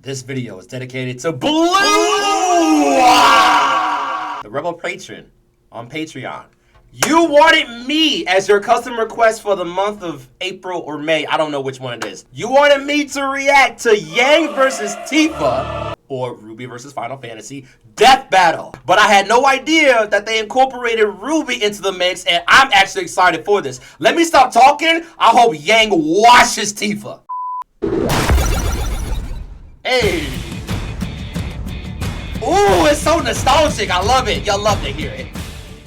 This video is dedicated to Blue, the Rebel patron on Patreon. You wanted me as your custom request for the month of April or May. I don't know which one it is. You wanted me to react to Yang versus Tifa or RWBY versus Final Fantasy Death Battle. But I had no idea that they incorporated RWBY into the mix, and I'm actually excited for this. Let me stop talking. I hope Yang washes Tifa. Hey. Ooh, it's so nostalgic. I love it. Y'all love to hear it.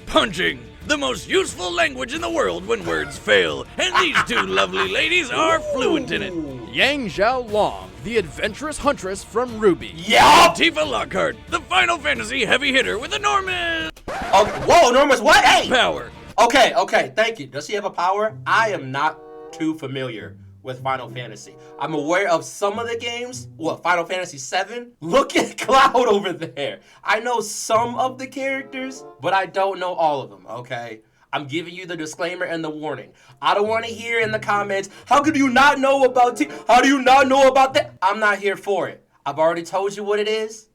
Punching, the most useful language in the world when words fail. And these two lovely ladies are fluent in it. Yang Xiaolong, the adventurous huntress from RWBY. Yup! Tifa Lockhart, the Final Fantasy heavy hitter with enormous Whoa, enormous what? Hey! power. Okay, thank you. Does she have a power? I am not too familiar with Final Fantasy. I'm aware of some of the games. What, Final Fantasy VII? Look at Cloud over there. I know some of the characters, but I don't know all of them, okay? I'm giving you the disclaimer and the warning. I don't want to hear in the comments, how could you not know about how do you not know about that? I'm not here for it. I've already told you what it is.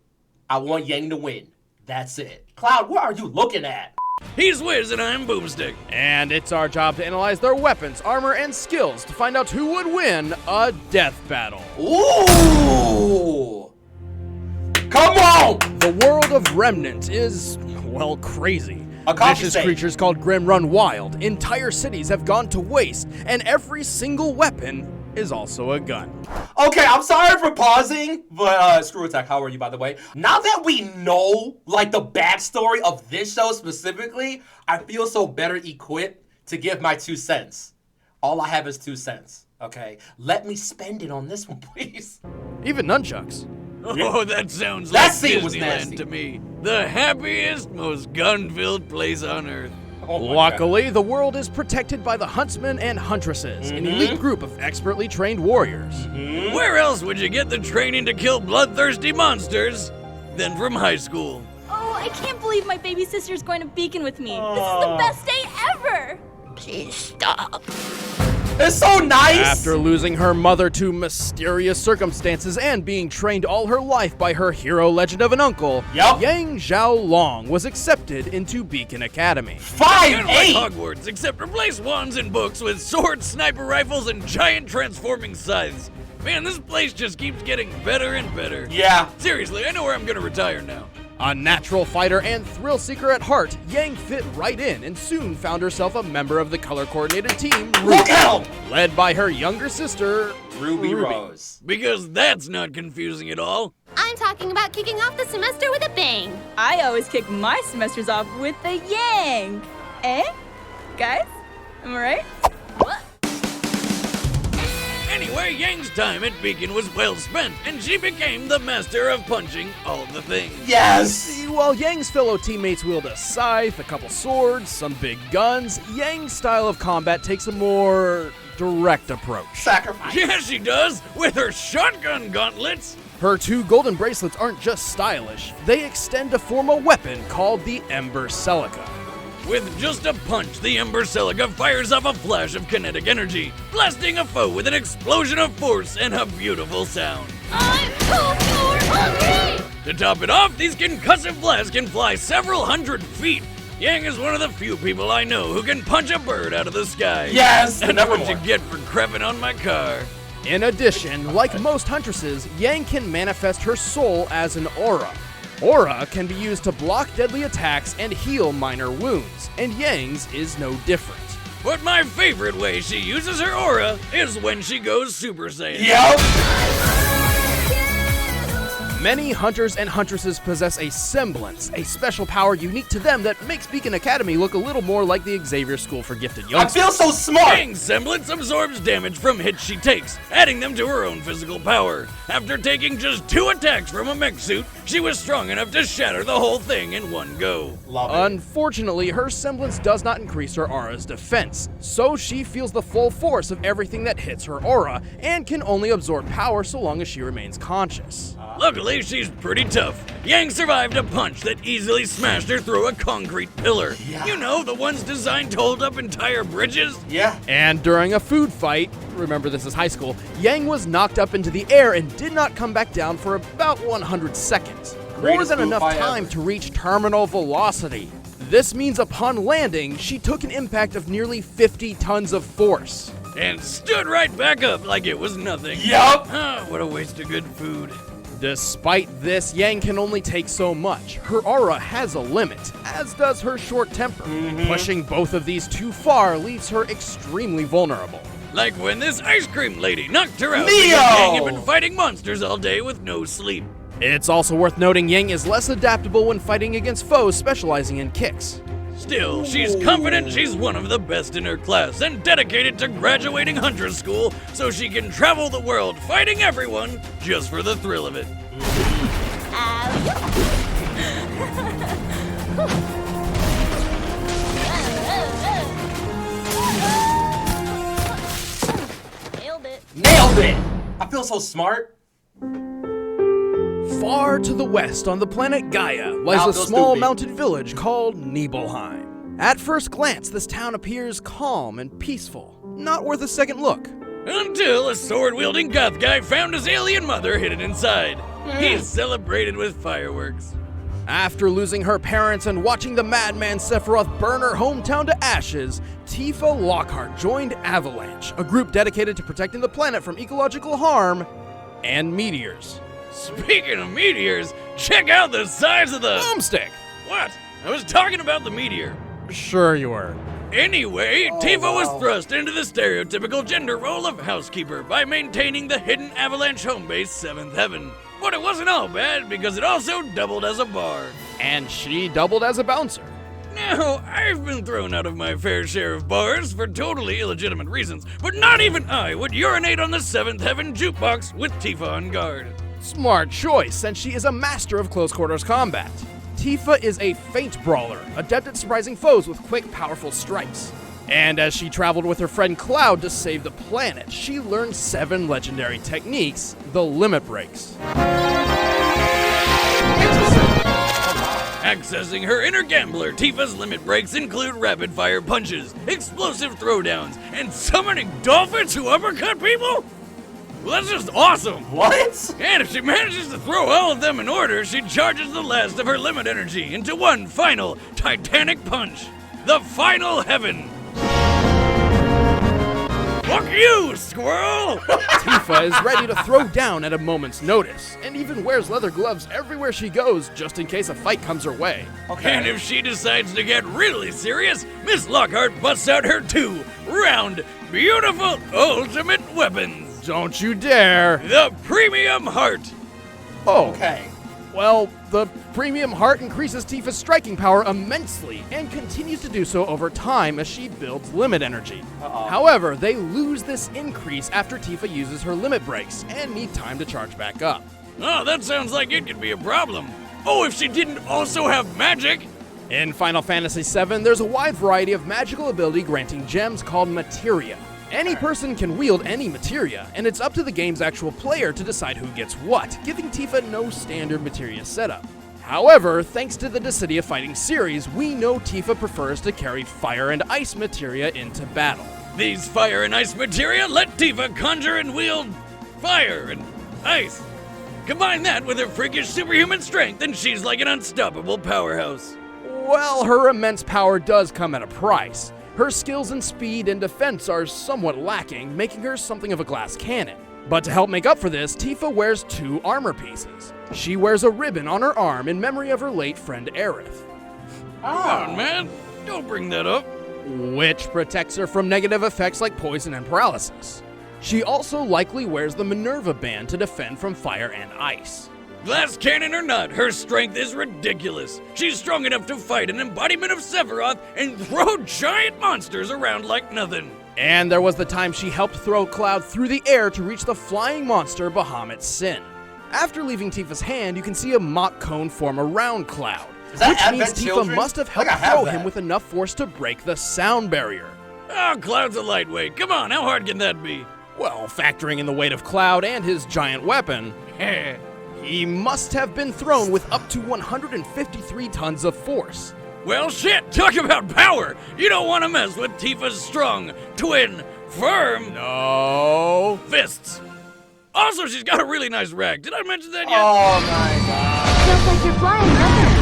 I want Yang to win. That's it. Cloud, what are you looking at? He's Wiz and I'm Boomstick. And it's our job to analyze their weapons, armor, and skills to find out who would win a death battle. Ooh! Come on! The world of Remnant is, well, crazy. Vicious creatures called Grim run wild. Entire cities have gone to waste, and every single weapon is also a gun. Okay, I'm sorry for pausing, but Screw Attack, how are you, by the way? Now that we know, like, the backstory of this show specifically, I feel so better equipped to give my 2 cents. All I have is 2 cents, okay? Let me spend it on this one, please. Even nunchucks. Oh, that sounds That like scene was Disneyland nasty to me. The happiest, most gun-filled place on Earth. Oh Luckily, the world is protected by the huntsmen and huntresses, an elite group of expertly trained warriors. Where else would you get the training to kill bloodthirsty monsters than from high school? Oh, I can't believe my baby sister's going to Beacon with me. This is the best day ever. Please stop. It's so nice! After losing her mother to mysterious circumstances and being trained all her life by her hero legend of an uncle, Yang Xiaolong was accepted into Beacon Academy. 5'8". Kind of like Hogwarts, except replace wands and books with swords, sniper rifles, and giant transforming scythes. Man, this place just keeps getting better and better. Yeah. Seriously, I know where I'm gonna retire now. A natural fighter and thrill seeker at heart, Yang fit right in and soon found herself a member of the color-coordinated team, RWBY, led by her younger sister, Ruby Rose. Because that's not confusing at all. I'm talking about kicking off the semester with a bang. I always kick my semesters off with the Yang. Eh? Guys? Am I right? What? Anyway, Yang's time at Beacon was well spent, and she became the master of punching all the things. Yes! See, while Yang's fellow teammates wield a scythe, a couple swords, some big guns, Yang's style of combat takes a more direct approach. Sacrifice. Yeah, she does, with her shotgun gauntlets. Her 2 golden bracelets aren't just stylish, they extend to form a weapon called the 𝘵𝙂𝘀𝙀🬢. With just a punch, the 𝘵𝙂𝘀𝙀🬢 fires off a flash of kinetic energy, blasting a foe with an explosion of force and a beautiful sound. I'm so hungry! To top it off, these concussive blasts can fly several hundred feet. Yang is one of the few people I know who can punch a bird out of the sky. Yes! That's what you get for crapping on my car. In addition, like most huntresses, Yang can manifest her soul as an aura. Aura can be used to block deadly attacks and heal minor wounds, and Yang's is no different. But my favorite way she uses her aura is when she goes Super Saiyan. Yup! Many hunters and huntresses possess a semblance, a special power unique to them that makes Beacon Academy look a little more like the Xavier School for Gifted Youngsters. I feel so smart! Yang's semblance absorbs damage from hits she takes, adding them to her own physical power. After taking just 2 attacks from a mech suit, she was strong enough to shatter the whole thing in one go. Love it. Unfortunately, her semblance does not increase her aura's defense, so she feels the full force of everything that hits her aura, and can only absorb power so long as she remains conscious. Luckily, she's pretty tough. Yang survived a punch that easily smashed her through a concrete pillar. Yeah. You know, the ones designed to hold up entire bridges? Yeah. And during a food fight, remember this is high school, Yang was knocked up into the air and did not come back down for about 100 seconds. More Greatest than move enough by time ever. to reach terminal velocity. This means upon landing, she took an impact of nearly 50 tons of force. And stood right back up like it was nothing. Yup. Ah, what a waste of good food. Despite this, Yang can only take so much. Her aura has a limit, as does her short temper. Pushing both of these too far leaves her extremely vulnerable. Like when this ice cream lady knocked her out Neo! because Yang had been fighting monsters all day with no sleep. It's also worth noting Yang is less adaptable when fighting against foes specializing in kicks. Still, she's confident she's one of the best in her class and dedicated to graduating Huntress School so she can travel the world fighting everyone just for the thrill of it. Nailed it. Nailed it! I feel so smart. Far to the west on the planet Gaia lies Now a feel small stupid. mountain village called Nibelheim. At first glance, this town appears calm and peaceful, not worth a second look. Until a sword-wielding goth guy found his alien mother hidden inside. He celebrated with fireworks. After losing her parents and watching the madman Sephiroth burn her hometown to ashes, Tifa Lockhart joined Avalanche, a group dedicated to protecting the planet from ecological harm and meteors. Speaking of meteors, check out the size of the... Boomstick! What? I was talking about the meteor. Sure you were. Anyway, Tifa was wow. thrust into the stereotypical gender role of housekeeper by maintaining the hidden Avalanche home base 7th Heaven. But it wasn't all bad because it also doubled as a bar. And she doubled as a bouncer. Now, I've been thrown out of my fair share of bars for totally illegitimate reasons, but not even I would urinate on the 7th Heaven jukebox with Tifa on guard. Smart choice, since she is a master of close quarters combat. Tifa is a feint brawler, adept at surprising foes with quick, powerful strikes. And as she traveled with her friend Cloud to save the planet, she learned 7 legendary techniques, the limit breaks. Accessing her inner gambler, Tifa's limit breaks include rapid-fire punches, explosive throwdowns, and summoning dolphins who uppercut people? Well, that's just awesome! What? And if she manages to throw all of them in order, she charges the last of her limit energy into one final titanic punch. The Final Heaven. Fuck you, squirrel! Tifa is ready to throw down at a moment's notice, and even wears leather gloves everywhere she goes just in case a fight comes her way. And if she decides to get really serious, Miss Lockhart busts out her 2 round, beautiful ultimate weapons. Don't you dare! The Premium Heart. Oh, Okay. well, the premium heart increases Tifa's striking power immensely and continues to do so over time as she builds limit energy. However, they lose this increase after Tifa uses her limit breaks and need time to charge back up. Oh, that sounds like it could be a problem. Oh, if she didn't also have magic. In Final Fantasy VII, there's a wide variety of magical ability granting gems called materia. Any person can wield any materia, and it's up to the game's actual player to decide who gets what, giving Tifa no standard materia setup. However, thanks to the Dissidia Fighting series, we know Tifa prefers to carry fire and ice materia into battle. These fire and ice materia let Tifa conjure and wield fire and ice. Combine that with her freakish superhuman strength, and she's like an unstoppable powerhouse. Well, her immense power does come at a price. Her skills in speed and defense are somewhat lacking, making her something of a glass cannon. But to help make up for this, Tifa wears 2 armor pieces. She wears a ribbon on her arm in memory of her late friend Aerith, Come on, man. Don't bring that up. which protects her from negative effects like poison and paralysis. She also likely wears the Minerva band to defend from fire and ice. Glass cannon or not, her strength is ridiculous. She's strong enough to fight an embodiment of Sephiroth and throw giant monsters around like nothing. And there was the time she helped throw Cloud through the air to reach the flying monster Bahamut's Sin. After leaving Tifa's hand, you can see a mock cone form around Cloud, Is that which means Advent Tifa Children? must have helped Like I have throw that. him with enough force to break the sound barrier. Oh, Cloud's a lightweight. Come on, how hard can that be? Well, factoring in the weight of Cloud and his giant weapon, he must have been thrown with up to 153 tons of force. Well, shit, talk about power. You don't want to mess with Tifa's strong twin Firm? No. Fists. Also, she's got a really nice rack. Did I mention that yet? Oh my god. Feels like you're flying rubber.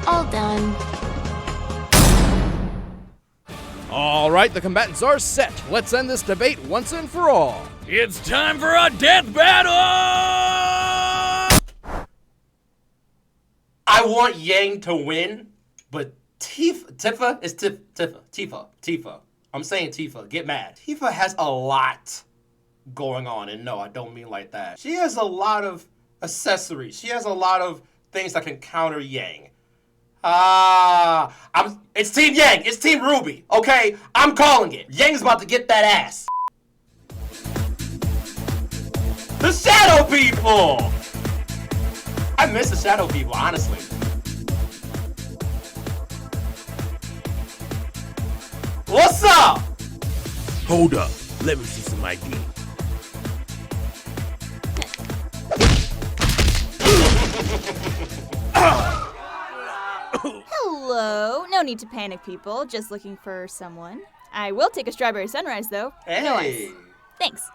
All done. All right, the combatants are set. Let's end this debate once and for all. It's time for a death battle! I want Yang to win, but Tifa is Tifa. I'm saying Tifa. Get mad. Tifa has a lot going on, and no, I don't mean like that. She has a lot of accessories. She has a lot of things that can counter Yang. It's Team Yang. It's Team RWBY. Okay, I'm calling it. Yang's about to get that ass. The Shadow People. I miss the Shadow People, honestly. What's up? Hold up. Let me see some ID. Hello. No need to panic, people. Just looking for someone. I will take a strawberry sunrise, though. Hey. No ice. Thanks.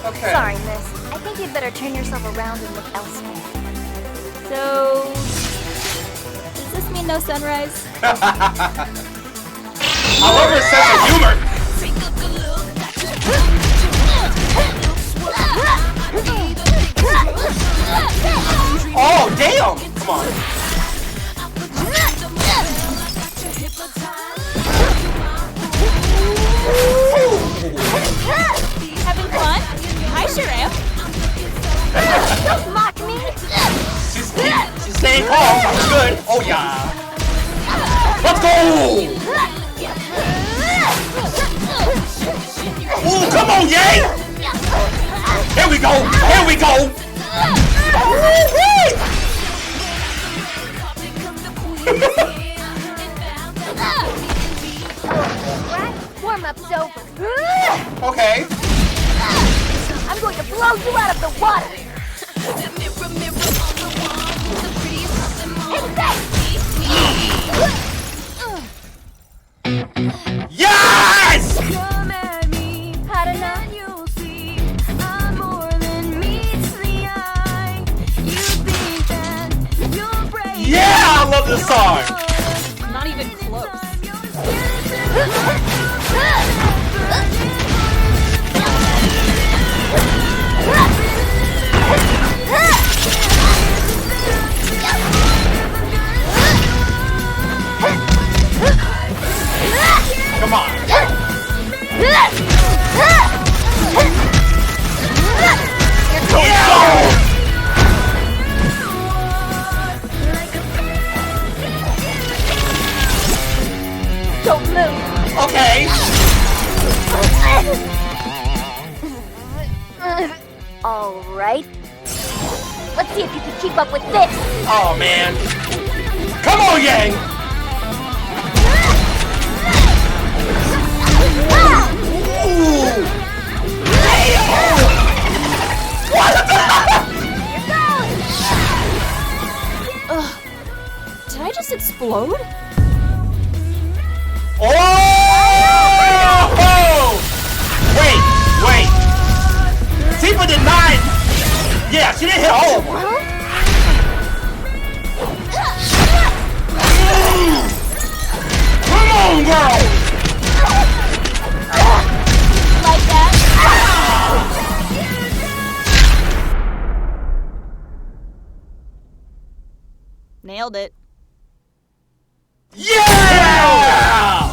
Okay. Sorry, miss. I think you'd better turn yourself around and look elsewhere. So, does this mean no sunrise? I love her sense of humor. Oh, damn! Come on. Having fun? I sure am. Don't mock me! She's staying calm. That's good. Oh, yeah. Let's go! Ooh, come on, Yang! Here we go! Here we go! Warm-up's over. Okay. I'm going to blow you out of the water! Yes! Hot enough? Yeah, I love this song. Not even close. Come on. Don't move! Okay. All right. Let's see if you can keep up with this! Oh, man. Come on, Yang. Ooh. Did I just explode? Oh! Wait. Tifa did 9. Yeah, she didn't hit all of them. Come on, girl. Like that? Nailed it. Yeah!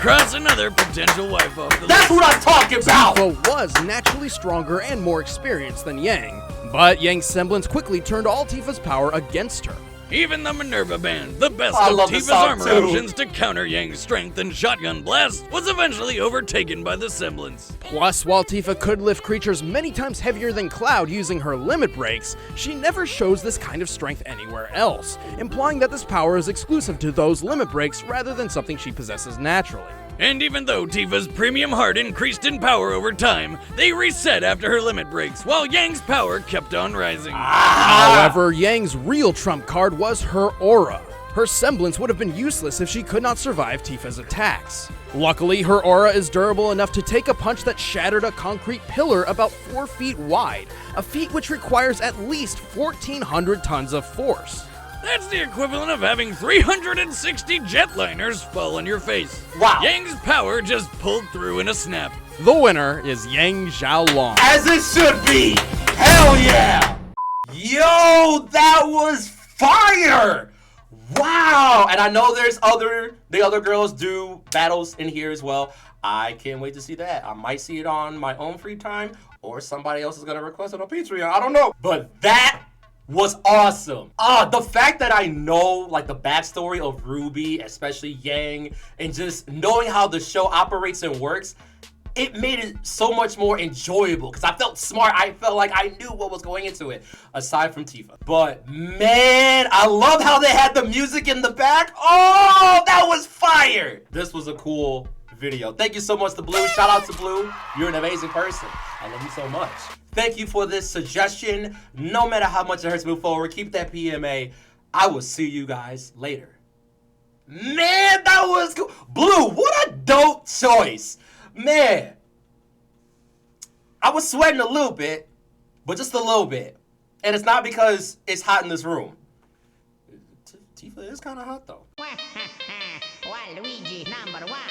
Cross another potential wife off the That's list. what I'm talking about. Tifa was naturally stronger and more experienced than Yang, but Yang's semblance quickly turned all Tifa's power against her. Even the Minerva Band, the best I of love this Tifa's song, armor too. options to counter Yang's strength and shotgun blast, was eventually overtaken by the semblance. Plus, while Tifa could lift creatures many times heavier than Cloud using her limit breaks, she never shows this kind of strength anywhere else, implying that this power is exclusive to those limit breaks rather than something she possesses naturally. And even though Tifa's premium heart increased in power over time, they reset after her limit breaks, while Yang's power kept on rising. However, Yang's real trump card was her aura. Her semblance would have been useless if she could not survive Tifa's attacks. Luckily, her aura is durable enough to take a punch that shattered a concrete pillar about 4 feet wide, a feat which requires at least 1,400 tons of force. That's the equivalent of having 360 jetliners fall on your face. Wow. Yang's power just pulled through in a snap. The winner is Yang Xiaolong. As it should be. Hell yeah. Yo, that was fire. Wow. And I know there's the other girls do battles in here as well. I can't wait to see that. I might see it on my own free time, or somebody else is gonna request it on Patreon. I don't know. But that was awesome. The fact that I know like the backstory of RWBY, especially Yang, and just knowing how the show operates and works, it made it so much more enjoyable because I felt smart. I felt like I knew what was going into it, aside from Tifa. But man, I love how they had the music in the back. Oh, that was fire. This was a cool video. Thank you so much to Blue. Shout out to Blue. You're an amazing person. I love you so much. Thank you for this suggestion. No matter how much it hurts to move forward, keep that PMA. I will see you guys later. Man, that was cool. Blue, what a dope choice. Man, I was sweating a little bit, but just a little bit. And it's not because it's hot in this room. Tifa is kind of hot though. Luigi #1.